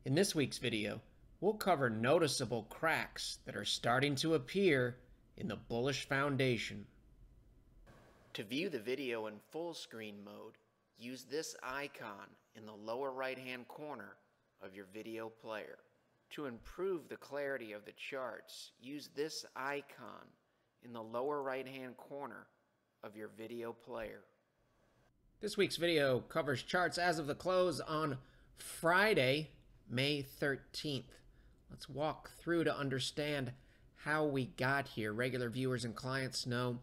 In this week's video, we'll cover noticeable cracks that are starting to appear in the bullish foundation. To view the video in full screen mode, use this icon in the lower right-hand corner of your video player. To improve the clarity of the charts, use this icon in the lower right-hand corner of your video player. This week's video covers charts as of the close on Friday, May 13th. Let's walk through to understand how we got here. Regular viewers and clients know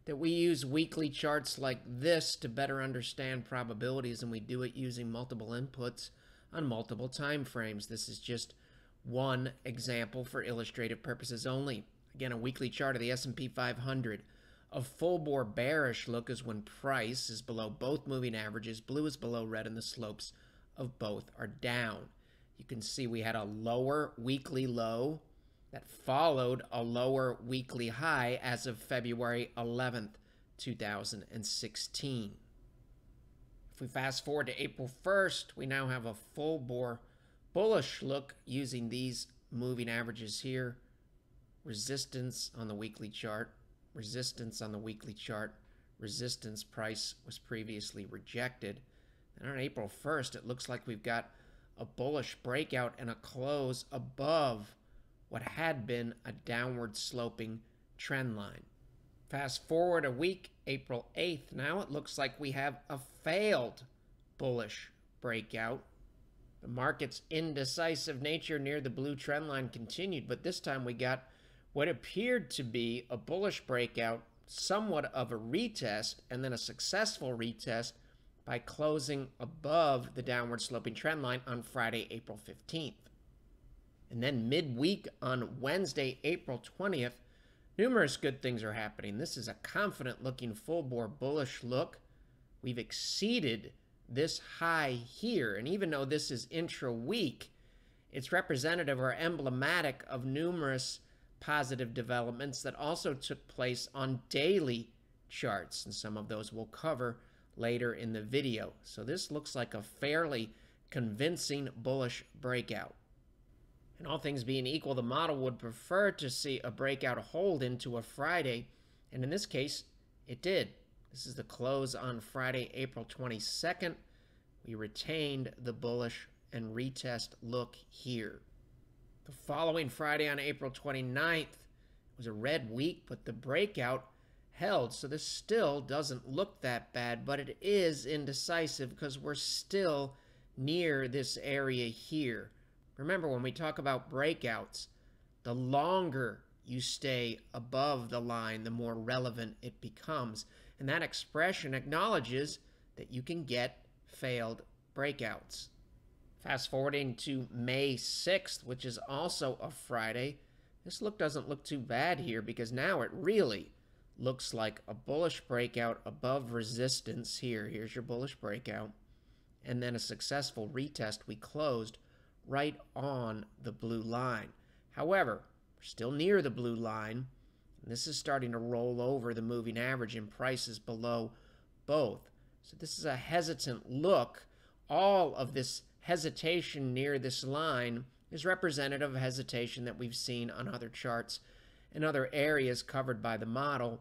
that we use weekly charts like this to better understand probabilities, and we do it using multiple inputs on multiple time frames. This is just one example for illustrative purposes only. Again, a weekly chart of the S&P 500. A full bore bearish look is when price is below both moving averages, blue is below red, and the slopes of both are down. You can see we had a lower weekly low that followed a lower weekly high as of February 11th, 2016. If we fast forward to April 1st, we now have a full bore bullish look using these moving averages here. Resistance on the weekly chart, resistance on the weekly chart, resistance price was previously rejected. And on April 1st, it looks like we've got a bullish breakout and a close above what had been a downward sloping trend line. Fast forward a week, April 8th, now it looks like we have a failed bullish breakout. The market's indecisive nature near the blue trend line continued, but this time we got what appeared to be a bullish breakout, somewhat of a retest, and then a successful retest by closing above the downward sloping trend line on Friday, April 15th. And then midweek on Wednesday, April 20th, numerous good things are happening. This is a confident looking full bore bullish look. We've exceeded this high here, and even though this is intra-week, it's representative or emblematic of numerous positive developments that also took place on daily charts, and some of those we'll cover later in the video. So this looks like a fairly convincing bullish breakout. And all things being equal, the model would prefer to see a breakout hold into a Friday, and in this case, it did. This is the close on Friday, April 22nd. We retained the bullish and retest look here. The following Friday on April 29th was a red week, but the breakout held. So this still doesn't look that bad, but it is indecisive because we're still near this area here. Remember, when we talk about breakouts, the longer you stay above the line, the more relevant it becomes. And that expression acknowledges that you can get failed breakouts. Fast forwarding to May 6th, which is also a Friday, this look doesn't look too bad here because now it really looks like a bullish breakout above resistance here. Here's your bullish breakout. And then a successful retest. We closed right on the blue line. However, we're still near the blue line, and this is starting to roll over the moving average and prices below both. So this is a hesitant look. All of this hesitation near this line is representative of hesitation that we've seen on other charts and other areas covered by the model,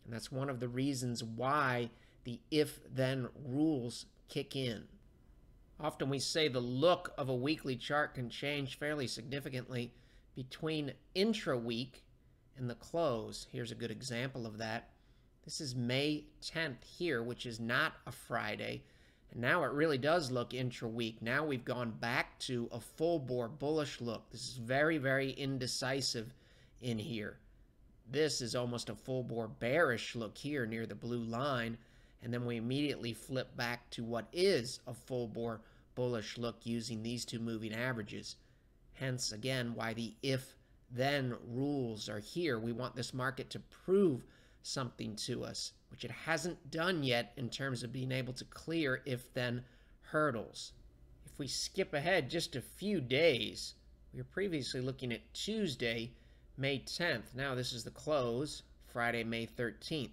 and that's one of the reasons why the if-then rules kick in. Often we say the look of a weekly chart can change fairly significantly between intra-week and the close. Here's a good example of that. This is May 10th here, which is not a Friday, and now it really does look intra-week. Now we've gone back to a full bore bullish look. This is very, very indecisive in here. This is almost a full bore bearish look here near the blue line, and then we immediately flip back to what is a full bore bullish look using these two moving averages. Hence, again, why the if-then rules are here. We want this market to prove something to us, which it hasn't done yet in terms of being able to clear if-then hurdles. If we skip ahead just a few days, we were previously looking at Tuesday, May 10th. Now this is the close, Friday, May 13th.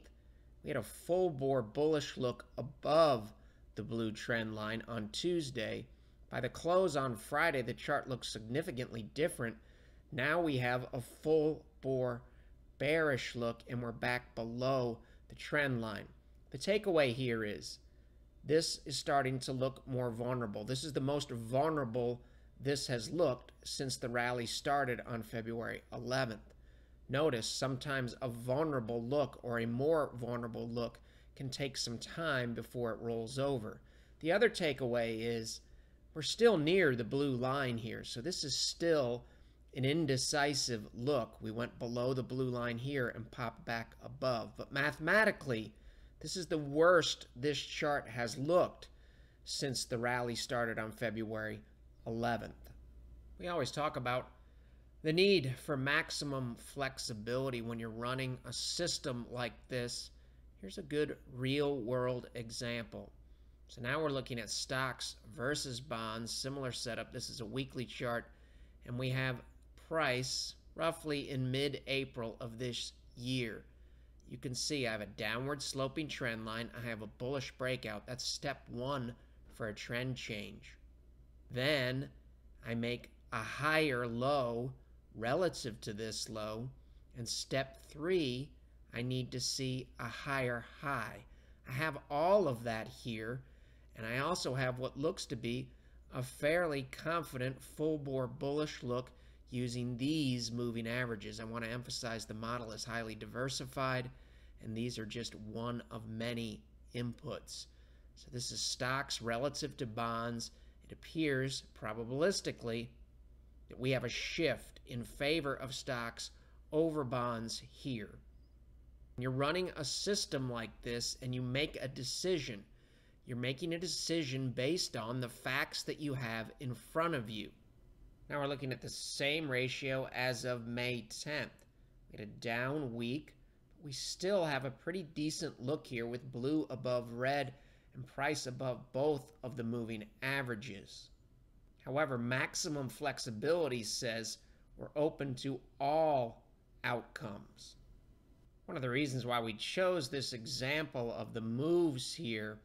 We had a full bore bullish look above the blue trend line on Tuesday By the close on Friday, the chart looks significantly different. Now we have a full bore bearish look, and we're back below the trend line. The takeaway here is this is starting to look more vulnerable. This is the most vulnerable this has looked since the rally started on February 11th. Notice sometimes a vulnerable look or a more vulnerable look can take some time before it rolls over. The other takeaway is we're still near the blue line here, so this is still an indecisive look. We went below the blue line here and popped back above. But mathematically, this is the worst this chart has looked since the rally started on February 11th. We always talk about the need for maximum flexibility when you're running a system like this. Here's a good real-world example. So now we're looking at stocks versus bonds, similar setup. This is a weekly chart, and we have price roughly in mid-April of this year. You can see I have a downward sloping trend line. I have a bullish breakout. That's step one for a trend change. Then I make a higher low relative to this low, and step three, I need to see a higher high. I have all of that here, and I also have what looks to be a fairly confident full bore bullish look using these moving averages. I want to emphasize the model is highly diversified, and these are just one of many inputs. So this is stocks relative to bonds. It appears probabilistically that we have a shift in favor of stocks over bonds here. When you're running a system like this and you make a decision, you're making a decision based on the facts that you have in front of you. Now we're looking at the same ratio as of May 10th. We had a down week. We still have a pretty decent look here with blue above red and price above both of the moving averages. However, maximum flexibility says we're open to all outcomes. One of the reasons why we chose this example of the moves here,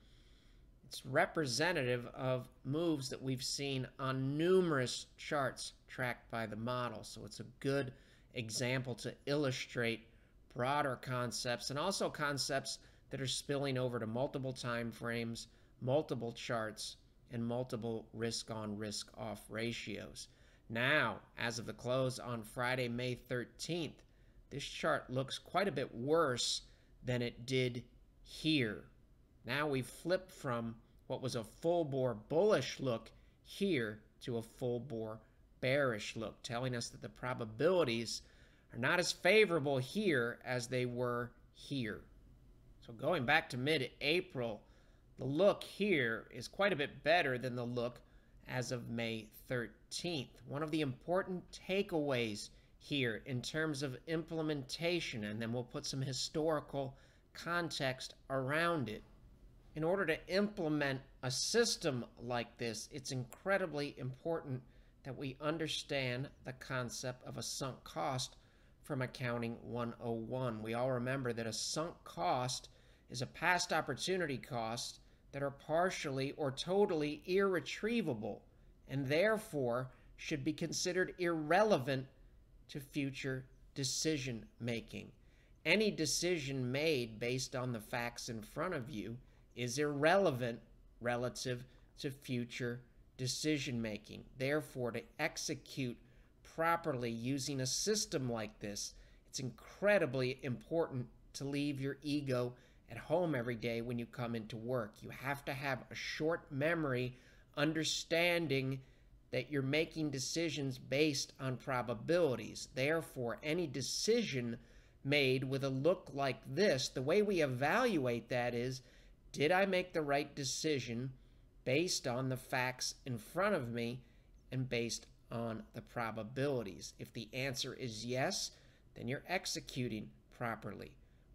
it's representative of moves that we've seen on numerous charts tracked by the model. So it's a good example to illustrate broader concepts and also concepts that are spilling over to multiple time frames, multiple charts, and multiple risk-on, risk-off ratios. Now, as of the close on Friday, May 13th, this chart looks quite a bit worse than it did here. Now we've flipped from what was a full-bore bullish look here to a full-bore bearish look, telling us that the probabilities are not as favorable here as they were here. So going back to mid-April, the look here is quite a bit better than the look as of May 13th. One of the important takeaways here in terms of implementation, and then we'll put some historical context around it. In order to implement a system like this, it's incredibly important that we understand the concept of a sunk cost from Accounting 101. We all remember that a sunk cost is a past opportunity cost that are partially or totally irretrievable and therefore should be considered irrelevant to future decision making. Any decision made based on the facts in front of you is irrelevant relative to future decision making. Therefore, to execute properly using a system like this, it's incredibly important to leave your ego at home every day when you come into work. You have to have a short memory, understanding that you're making decisions based on probabilities. Therefore, any decision made with a look like this, the way we evaluate that is, did I make the right decision based on the facts in front of me and based on the probabilities? If the answer is yes, then you're executing properly.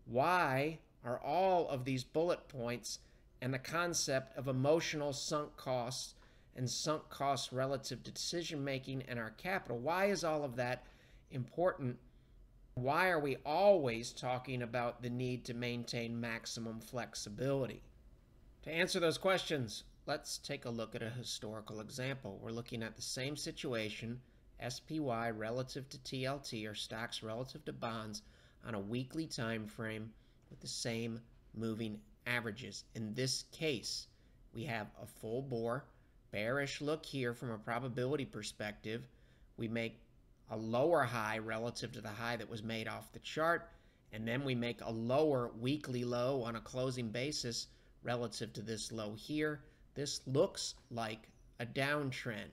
Why are all of these bullet points and the concept of emotional sunk costs and sunk costs relative to decision making and our capital, why is all of that important? Why are we always talking about the need to maintain maximum flexibility? To answer those questions, let's take a look at a historical example. We're looking at the same situation, SPY relative to TLT, or stocks relative to bonds, on a weekly time frame with the same moving averages. In this case, we have a full bore, bearish look here from a probability perspective. We make a lower high relative to the high that was made off the chart, and then we make a lower weekly low on a closing basis relative to this low here. This looks like a downtrend.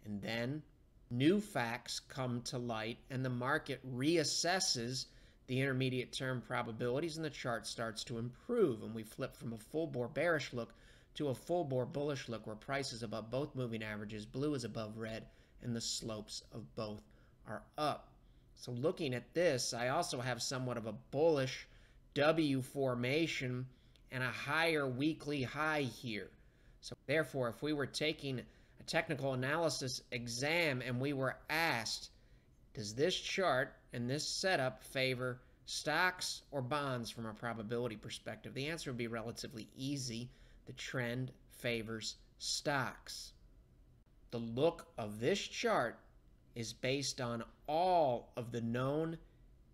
And then new facts come to light and the market reassesses the intermediate term probabilities and the chart starts to improve. And we flip from a full bore bearish look to a full bore bullish look where price is above both moving averages, blue is above red, and the slopes of both are up. So looking at this, I also have somewhat of a bullish W formation and a higher weekly high here. So therefore, if we were taking a technical analysis exam and we were asked, does this chart and this setup favor stocks or bonds from a probability perspective, the answer would be relatively easy. The trend favors stocks. The look of this chart is based on all of the known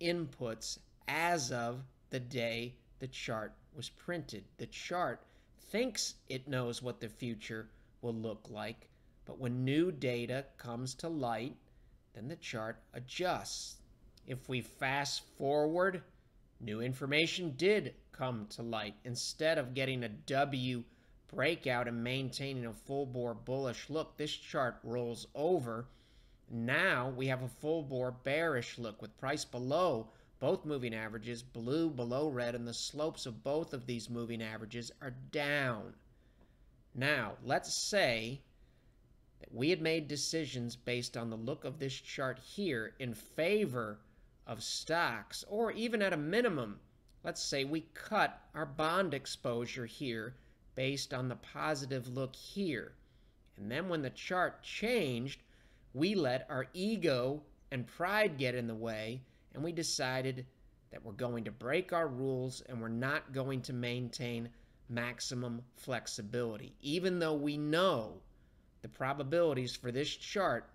inputs as of the day the chart was printed. The chart thinks it knows what the future will look like, but when new data comes to light, then the chart adjusts. If we fast forward, new information did come to light. Instead of getting a W breakout and maintaining a full bore bullish look, this chart rolls over. Now we have a full bore bearish look with price below both moving averages, blue below red, and the slopes of both of these moving averages are down. Now, let's say that we had made decisions based on the look of this chart here in favor of stocks, or even at a minimum, let's say we cut our bond exposure here based on the positive look here. And then when the chart changed, we let our ego and pride get in the way, and we decided that we're going to break our rules and we're not going to maintain maximum flexibility. Even though we know the probabilities for this chart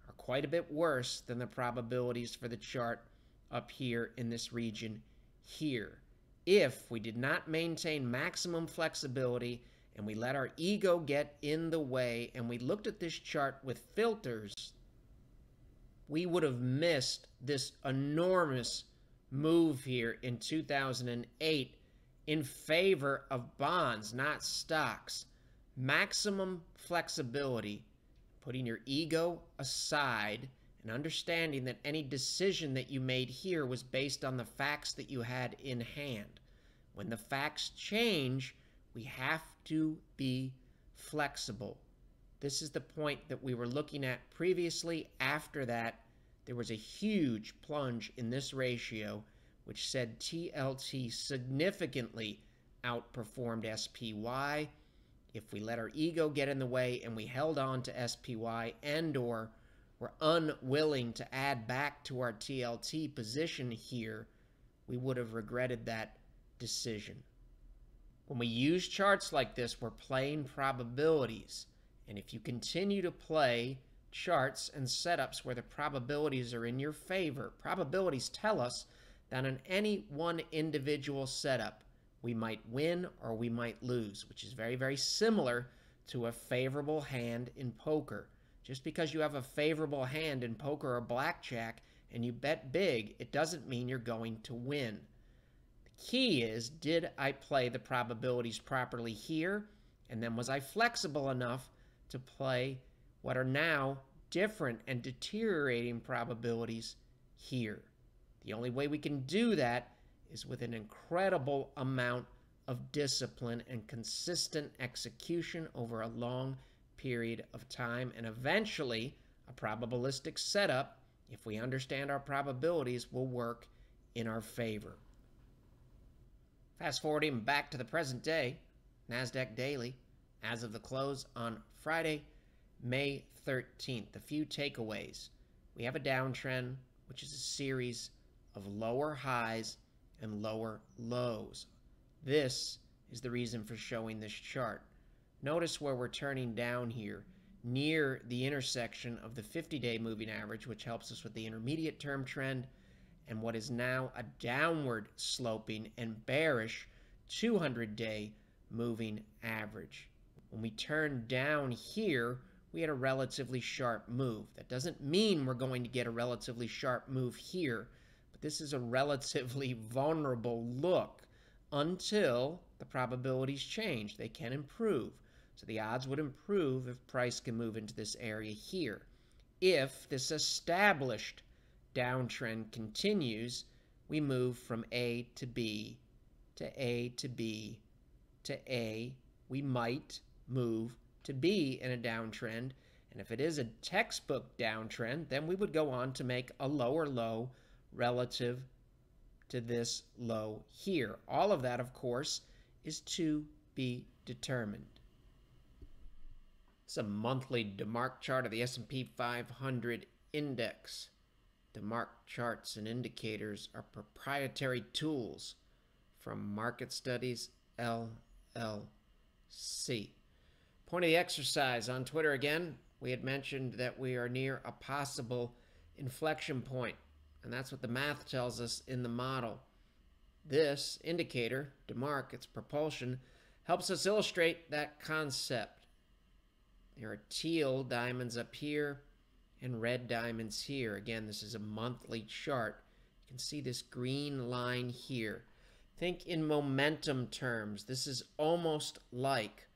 are quite a bit worse than the probabilities for the chart up here in this region here. If we did not maintain maximum flexibility and we let our ego get in the way and we looked at this chart with filters, we would have missed this enormous move here in 2008 in favor of bonds, not stocks. Maximum flexibility, putting your ego aside and understanding that any decision that you made here was based on the facts that you had in hand. When the facts change, we have to be flexible. This is the point that we were looking at previously. After that, there was a huge plunge in this ratio, which said TLT significantly outperformed SPY. If we let our ego get in the way and we held on to SPY and or were unwilling to add back to our TLT position here, we would have regretted that decision. When we use charts like this, we're playing probabilities. And if you continue to play charts and setups where the probabilities are in your favor, probabilities tell us that on any one individual setup, we might win or we might lose, which is very, very similar to a favorable hand in poker. Just because you have a favorable hand in poker or blackjack and you bet big, it doesn't mean you're going to win. The key is, did I play the probabilities properly here? And then was I flexible enough to play what are now different and deteriorating probabilities here? The only way we can do that is with an incredible amount of discipline and consistent execution over a long period of time. And eventually, a probabilistic setup, if we understand our probabilities, will work in our favor. Fast forwarding back to the present day, NASDAQ Daily, as of the close on Friday, May 13th. A few takeaways. We have a downtrend, which is a series of lower highs and lower lows. This is the reason for showing this chart. Notice where we're turning down here, near the intersection of the 50-day moving average, which helps us with the intermediate term trend, and what is now a downward sloping and bearish 200-day moving average. When we turn down here, we had a relatively sharp move. That doesn't mean we're going to get a relatively sharp move here, but this is a relatively vulnerable look until the probabilities change. They can improve. So the odds would improve if price can move into this area here. If this established downtrend continues, we move from A to B to A to B to A. We might move to B in a downtrend. And if it is a textbook downtrend, then we would go on to make a lower low relative to this low here. All of that, of course, is to be determined. It's a monthly DeMark chart of the S&P 500 index. DeMark charts and indicators are proprietary tools from Market Studies, LLC. Point of the exercise on Twitter again. We had mentioned that we are near a possible inflection point, and that's what the math tells us in the model. This indicator, DeMark, its propulsion, helps us illustrate that concept. There are teal diamonds up here and red diamonds here. Again, this is a monthly chart. You can see this green line here. Think in momentum terms. This is almost like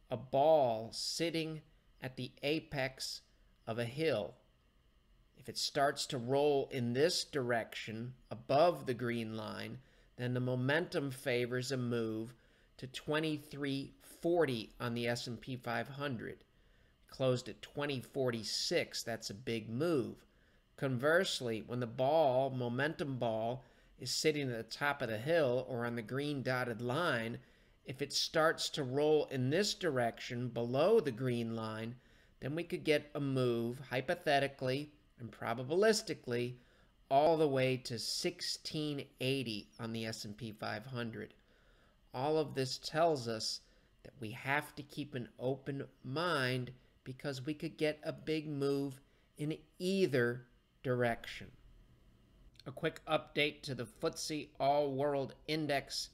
a ball sitting at the apex of a hill. If it starts to roll in this direction above the green line, then the momentum favors a move to 2340 on the S&P 500. Closed at 2046. That's a big move. Conversely, when the momentum ball, is sitting at the top of the hill or on the green dotted line, if it starts to roll in this direction below the green line, then we could get a move, hypothetically and probabilistically, all the way to 1680 on the S&P 500. All of this tells us that we have to keep an open mind because we could get a big move in either direction. A quick update to the FTSE All-World Index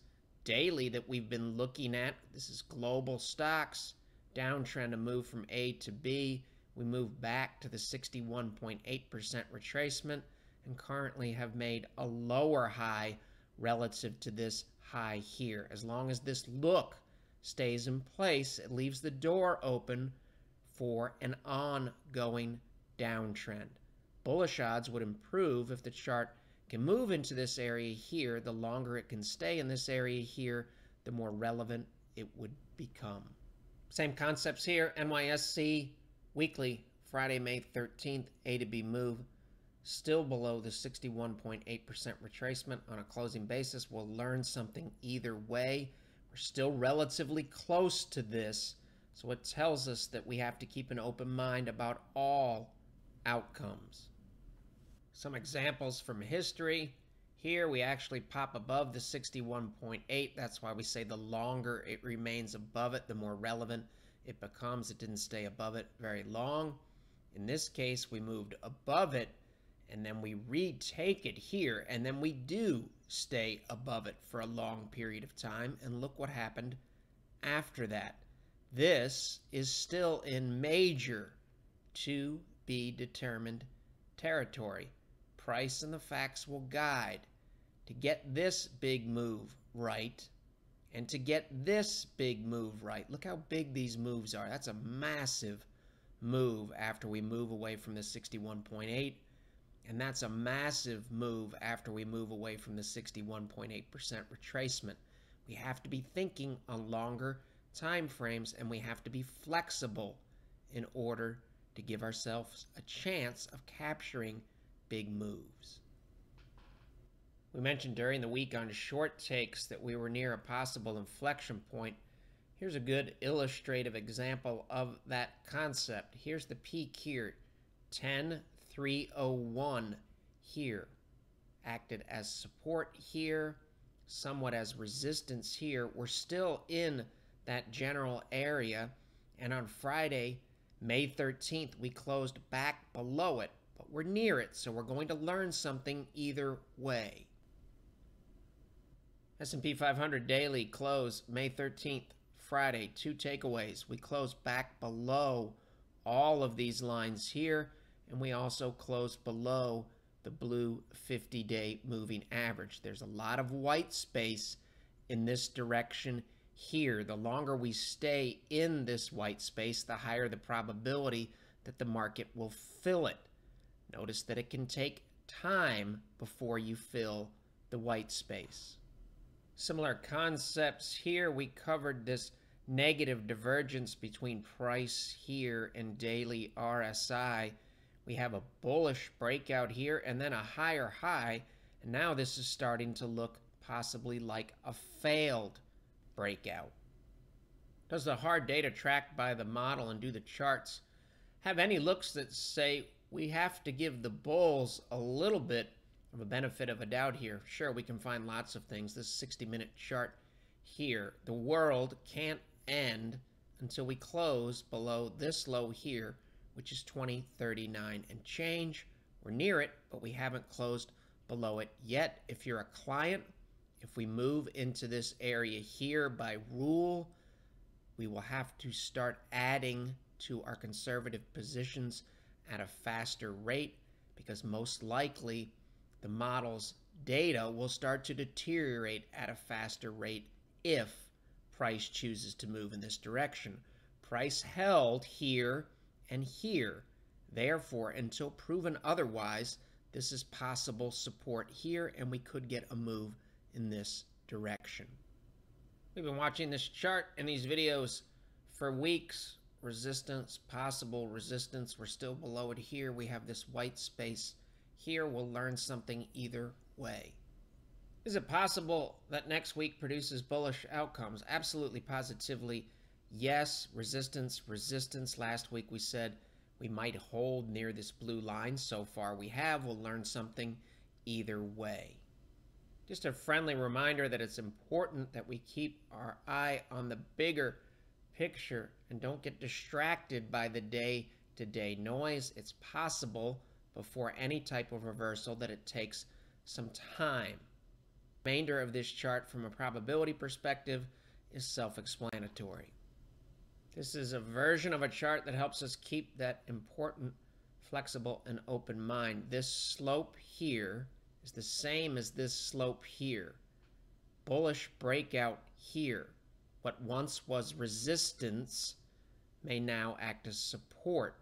daily that we've been looking at. This is global stocks, downtrend to move from A to B. We move back to the 61.8% retracement and currently have made a lower high relative to this high here. As long as this look stays in place, it leaves the door open for an ongoing downtrend. Bullish odds would improve if the chart can move into this area here. The longer it can stay in this area here, the more relevant it would become. Same concepts here. NYSE Weekly, Friday, May 13th, A to B move. Still below the 61.8% retracement on a closing basis. We'll learn something either way. We're still relatively close to this. So it tells us that we have to keep an open mind about all outcomes. Some examples from history. Here we actually pop above the 61.8. That's why we say the longer it remains above it, the more relevant it becomes. It didn't stay above it very long. In this case, we moved above it, and then we retake it here, and then we do stay above it for a long period of time. And look what happened after that. This is still in major to be determined territory. Price and the facts will guide. To get this big move right and to get this big move right. Look how big these moves are. That's a massive move after we move away from the 61.8, and that's a massive move after we move away from the 61.8% retracement. We have to be thinking on longer time frames, and we have to be flexible in order to give ourselves a chance of capturing big moves. We mentioned during the week on short takes that we were near a possible inflection point. Here's a good illustrative example of that concept. Here's the peak here, 10,301 here. Acted as support here, somewhat as resistance here. We're still in that general area, And on Friday, May 13th, we closed back below it, but we're near it, so we're going to learn something either way. S&P 500 daily close May 13th, Friday. 2 takeaways. We closed back below all of these lines here, and we also closed below the blue 50-day moving average. There's a lot of white space in this direction here. The longer we stay in this white space, the higher the probability that the market will fill it. Notice that it can take time before you fill the white space. Similar concepts here. We covered this negative divergence between price here and daily RSI. We have a bullish breakout here and then a higher high, and now this is starting to look possibly like a failed breakout. Does the hard data tracked by the model and do the charts have any looks that say we have to give the bulls a little bit of a benefit of a doubt here? Sure, we can find lots of things. This 60-minute chart here. The world can't end until we close below this low here, which is 2039 and change. We're near it, but we haven't closed below it yet. If you're a client, if we move into this area here by rule, we will have to start adding to our conservative positions at a faster rate, because most likely the model's data will start to deteriorate at a faster rate if price chooses to move in this direction. Price held here and here. Therefore, until proven otherwise, this is possible support here, and we could get a move in this direction. We've been watching this chart and these videos for weeks. Resistance, possible resistance. We're still below it here. We have this white space here. We'll learn something either way. Is it possible that next week produces bullish outcomes? Absolutely, positively, yes. Resistance, resistance. Last week we said we might hold near this blue line. So far we have. We'll learn something either way. Just a friendly reminder that it's important that we keep our eye on the bigger picture and don't get distracted by the day-to-day noise. It's possible before any type of reversal that it takes some time. The remainder of this chart from a probability perspective is self-explanatory. This is a version of a chart that helps us keep that important, flexible, and open mind. This slope here is the same as this slope here. Bullish breakout here. What once was resistance may now act as support.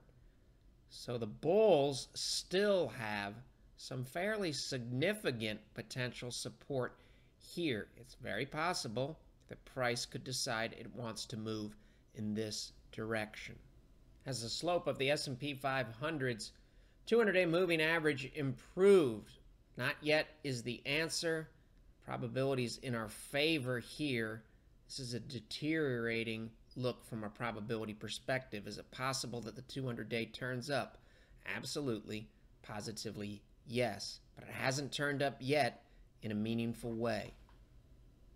So the bulls still have some fairly significant potential support here. It's very possible that price could decide it wants to move in this direction. Has the slope of the S&P 500's 200-day moving average improved? Not yet is the answer. Probabilities in our favor here. This is a deteriorating look from a probability perspective. Is it possible that the 200-day turns up? Absolutely, positively, yes. But it hasn't turned up yet in a meaningful way.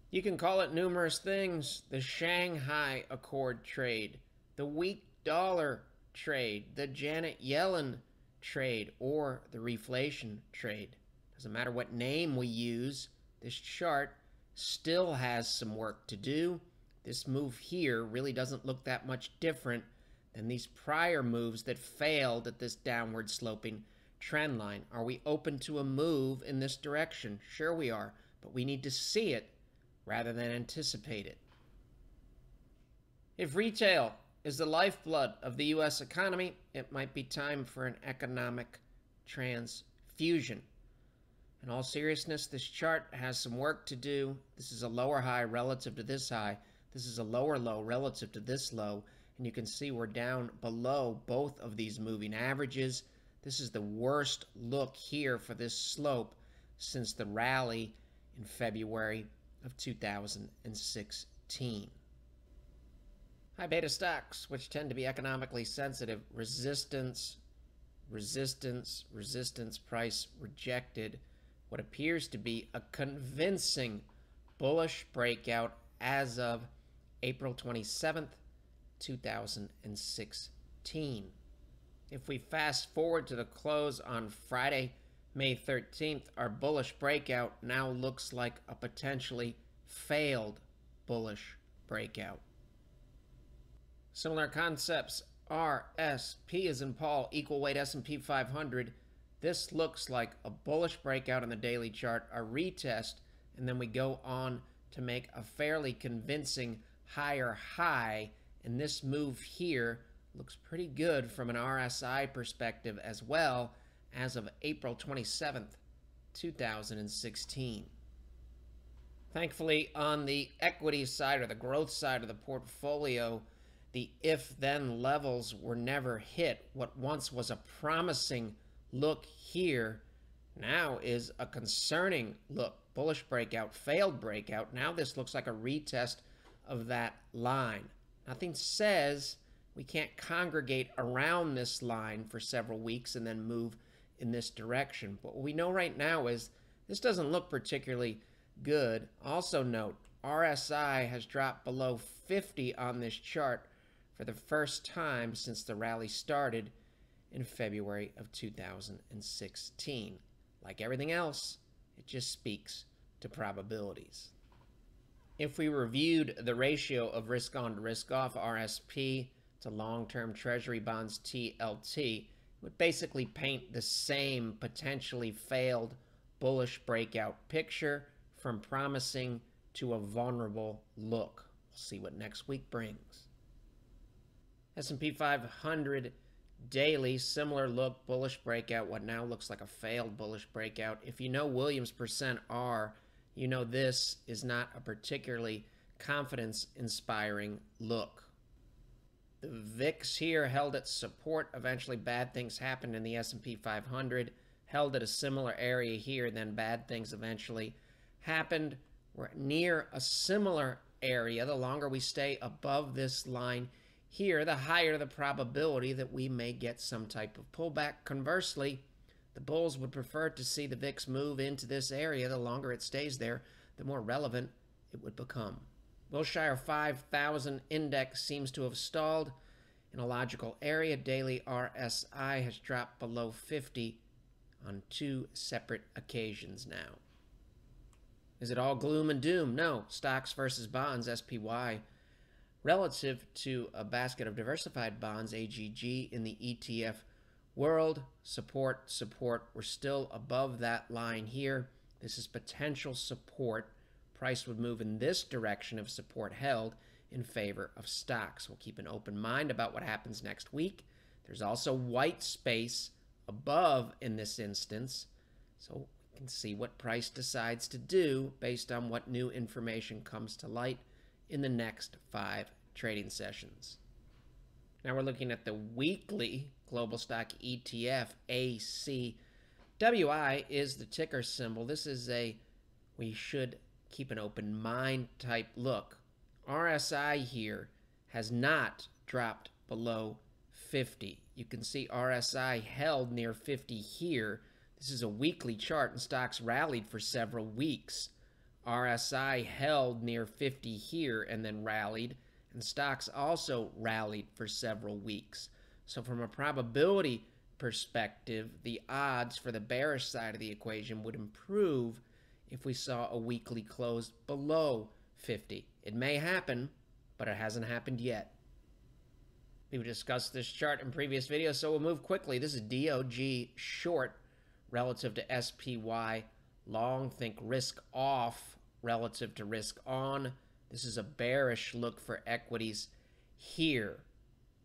You can call it numerous things. The Shanghai Accord trade, the weak dollar trade, the Janet Yellen trade, or the reflation trade. Doesn't matter what name we use, this chart still has some work to do. This move here really doesn't look that much different than these prior moves that failed at this downward sloping trend line. Are we open to a move in this direction? Sure we are, but we need to see it rather than anticipate it. If retail is the lifeblood of the U.S. economy, it might be time for an economic transfusion. In all seriousness, this chart has some work to do. This is a lower high relative to this high. This is a lower low relative to this low. And you can see we're down below both of these moving averages. This is the worst look here for this slope since the rally in February of 2016. High beta stocks, which tend to be economically sensitive, resistance, resistance, resistance, price rejected. What appears to be a convincing bullish breakout as of April 27th, 2016. If we fast forward to the close on Friday, May 13th, our bullish breakout now looks like a potentially failed bullish breakout. Similar concepts, RSP as in Paul, equal weight S&P 500. This looks like a bullish breakout on the daily chart, a retest, and then we go on to make a fairly convincing higher high, and this move here looks pretty good from an RSI perspective as well as of April 27th, 2016. Thankfully, on the equity side or the growth side of the portfolio, the if-then levels were never hit. What once was a promising look here now is a concerning look. Bullish breakout, failed breakout. Now this looks like a retest of that line. Nothing says we can't congregate around this line for several weeks and then move in this direction. But what we know right now is this doesn't look particularly good. Also note, RSI has dropped below 50 on this chart for the first time since the rally started in February of 2016. Like everything else, it just speaks to probabilities. If we reviewed the ratio of risk on to risk off RSP to long-term treasury bonds TLT, it would basically paint the same potentially failed bullish breakout picture from promising to a vulnerable look. We'll see what next week brings. S&P 500 daily, similar look, bullish breakout, what now looks like a failed bullish breakout. If you know Williams percent R, you know this is not a particularly confidence-inspiring look. The VIX here held at support. Eventually bad things happened in the S&P 500. Held at a similar area here, then bad things eventually happened. We're near a similar area. The longer we stay above this line here, the higher the probability that we may get some type of pullback. Conversely, the bulls would prefer to see the VIX move into this area. The longer it stays there, the more relevant it would become. Wilshire 5000 index seems to have stalled in a logical area. Daily RSI has dropped below 50 on 2 separate occasions now. Is it all gloom and doom? No. Stocks versus bonds, SPY, relative to a basket of diversified bonds, AGG, in the ETF world. Support. We're still above that line here. This is potential support. Price would move in this direction if support held in favor of stocks. We'll keep an open mind about what happens next week. There's also white space above in this instance, so we can see what price decides to do based on what new information comes to light in the next 5 trading sessions. Now we're looking at the weekly global stock ETF, ACWI is the ticker symbol. This is a we should keep an open mind type look. RSI here has not dropped below 50. You can see RSI held near 50 here. This is a weekly chart and stocks rallied for several weeks. RSI held near 50 here and then rallied, and stocks also rallied for several weeks. So from a probability perspective, the odds for the bearish side of the equation would improve if we saw a weekly close below 50. It may happen, but it hasn't happened yet. We've discussed this chart in previous videos, so we'll move quickly. This is DOG short relative to SPY. Long, think risk off relative to risk on. This is a bearish look for equities here.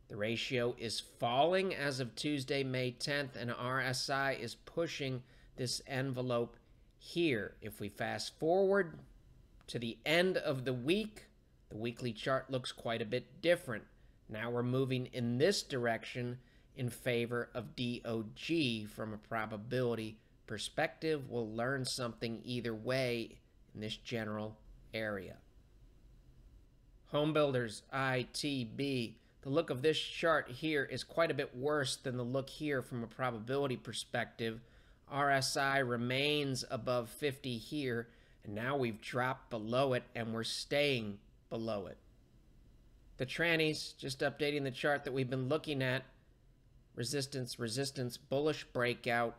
The ratio is falling as of Tuesday, May 10th, and RSI is pushing this envelope here. If we fast forward to the end of the weekly chart looks quite a bit different. Now we're moving in this direction in favor of DOG from a probability perspective. We'll learn something either way in this general area. Home builders, ITB. The look of this chart here is quite a bit worse than the look here from a probability perspective. RSI remains above 50 here, and now we've dropped below it and we're staying below it. The trannies, just updating the chart that we've been looking at. Resistance, resistance, bullish breakout,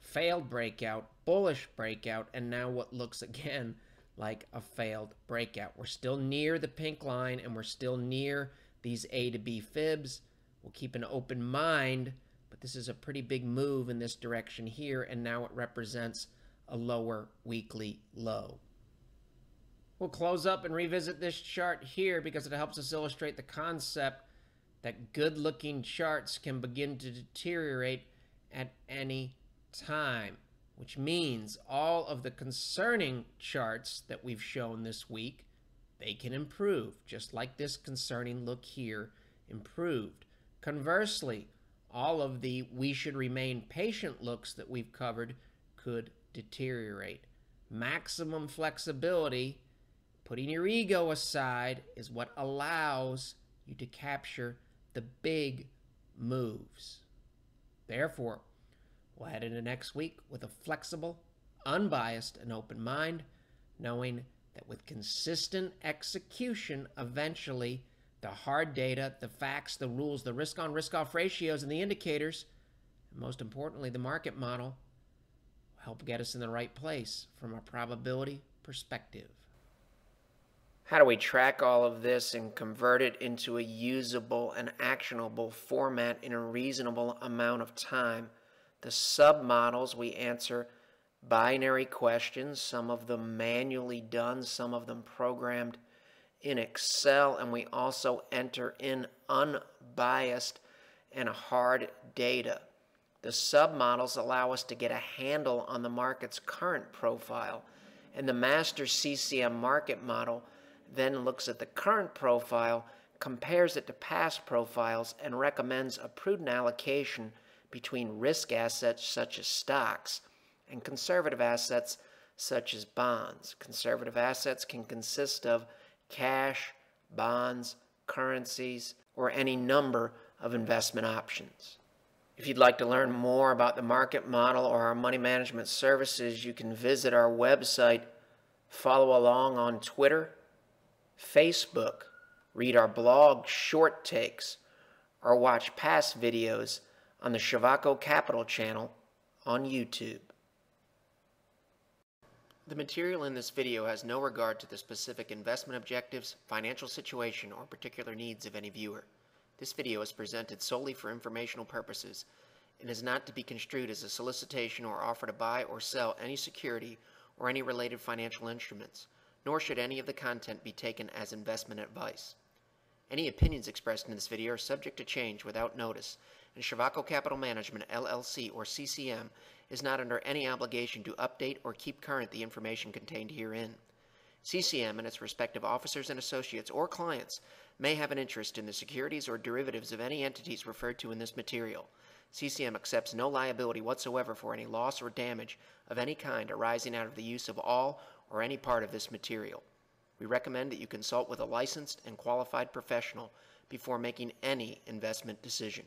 failed breakout, bullish breakout, and now what looks again like a failed breakout. We're still near the pink line, and we're still near these A to B fibs. We'll keep an open mind, but this is a pretty big move in this direction here, and now it represents a lower weekly low. We'll close up and revisit this chart here because it helps us illustrate the concept that good-looking charts can begin to deteriorate at any time, which means all of the concerning charts that we've shown this week, they can improve, just like this concerning look here improved. Conversely, all of the we should remain patient looks that we've covered could deteriorate. Maximum flexibility, putting your ego aside, is what allows you to capture the big moves. Therefore, we'll head into next week with a flexible, unbiased, and open mind, knowing that with consistent execution, eventually the hard data, the facts, the rules, the risk-on, risk-off ratios, and the indicators, and most importantly, the market model, will help get us in the right place from a probability perspective. How do we track all of this and convert it into a usable and actionable format in a reasonable amount of time? The submodels, we answer binary questions, some of them manually done, some of them programmed in Excel, and we also enter in unbiased and hard data. The submodels allow us to get a handle on the market's current profile, and the master CCM market model then looks at the current profile, compares it to past profiles, and recommends a prudent allocation between risk assets such as stocks and conservative assets such as bonds. Conservative assets can consist of cash, bonds, currencies, or any number of investment options. If you'd like to learn more about the market model or our money management services, you can visit our website, follow along on Twitter, Facebook, read our blog short takes, or watch past videos on the Untitled Capital channel on YouTube. The material in this video has no regard to the specific investment objectives, financial situation, or particular needs of any viewer. This video is presented solely for informational purposes and is not to be construed as a solicitation or offer to buy or sell any security or any related financial instruments, nor should any of the content be taken as investment advice. Any opinions expressed in this video are subject to change without notice, and Untitled Capital Management, LLC, or CCM, is not under any obligation to update or keep current the information contained herein. CCM and its respective officers and associates or clients may have an interest in the securities or derivatives of any entities referred to in this material. CCM accepts no liability whatsoever for any loss or damage of any kind arising out of the use of all or any part of this material. We recommend that you consult with a licensed and qualified professional before making any investment decision.